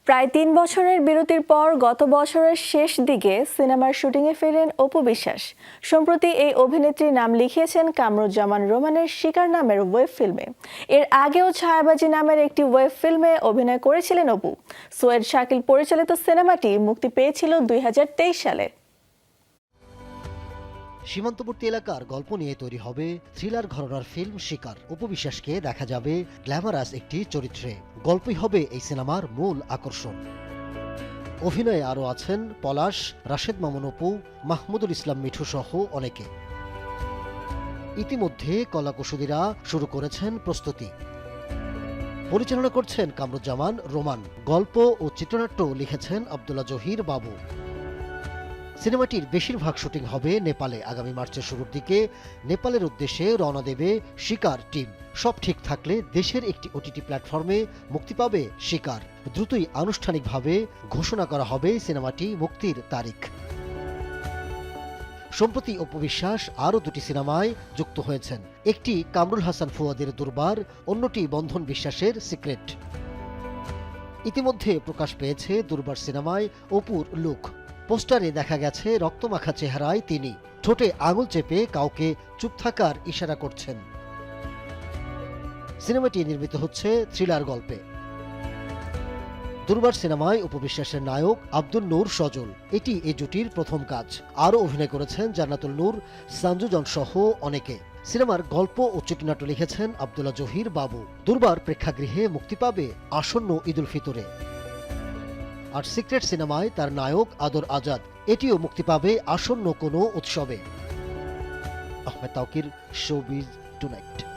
প্রায় ৩ বছরের বিরতির পর গত বছরের শেষ দিকে সিনেমার শুটিংয়ে ফেরেন অপু বিশ্বাস। সম্প্রতি এই অভিনেত্রীর নাম লিখিয়েছেন কামরুজ্জামান রোমানের শিকার নামের ওয়েব ফিল্মে। এর আগেও ছায়াবাজি নামের একটি ওয়েব ফিল্মে অভিনয় করেছিলেন অপু। সোয়েড শাকিল পরিচালিত সিনেমাটি মুক্তি পেয়েছিল ২০২৩ সালে। সীমান্তবর্তী এলাকার গল্প নিয়ে তৈরি হবে থ্রিলার ঘরানার ফিল্ম শিকার। অপু বিশ্বাসকে দেখা যাবে গ্ল্যামারাস একটি চরিত্রে। গল্পই হবে এই সিনেমার মূল আকর্ষণ। অভিনয়ে আরও আছেন পলাশ, রাশেদ মামুন অপু, মাহমুদুল ইসলাম মিঠু সহ অনেকে। ইতিমধ্যে কলাকুশলীরা শুরু করেছেন প্রস্তুতি। পরিচালনা করছেন কামরুজ্জামান রোমান। গল্প ও চিত্রনাট্য লিখেছেন আব্দুল্লাহ জহির বাবু। সিনেমাটির বেশিরভাগ শুটিং হবে নেপালে। আগামী মার্চের শুরুর দিকে নেপালের উদ্দেশ্যে রওনা দেবে শিকার টিম। সব ঠিক থাকলে দেশের একটি ওটিটি প্ল্যাটফর্মে মুক্তি পাবে শিকার। দ্রুতই আনুষ্ঠানিকভাবে ঘোষণা করা হবে সিনেমাটি মুক্তির তারিখ। সম্প্রতি অপু বিশ্বাস আরও দুটি সিনেমায় যুক্ত হয়েছেন। একটি কামরুল হাসান ফুয়াদের দুর্বার, অন্যটি বন্ধন বিশ্বাসের সিক্রেট। ইতিমধ্যে প্রকাশ পেয়েছে দুর্বার সিনেমায় অপুর লুক। পোস্টারে দেখা গেছে রক্তমাখা চেহারায় তিনি ঠোঁটে আঙুল চেপে কাউকে চুপ থাকার ইশারা করছেন। সিনেমাটি নির্মিত হচ্ছে থ্রিলার গল্পে। দুর্বার সিনেমায় অপু বিশ্বাসের নায়ক আব্দুল নূর সজল। এটি এই জুটির প্রথম কাজ। আরও অভিনয় করেছেন জান্নাতুল নূর, সঞ্জুজন সহ অনেকে। সিনেমার গল্প ও চিত্রনাট্য লিখেছেন আব্দুল্লাহ জহির বাবু। দুর্বার প্রেক্ষাগৃহে মুক্তি পাবে আসন্ন ঈদুল ফিতরে। আর সিক্রেট সিনেমায় তার নায়ক আদর আজাদ। এটিও মুক্তি পাবে আসন্ন কোনো উৎসবে। Ahmed Tauquir, showbiz tonight.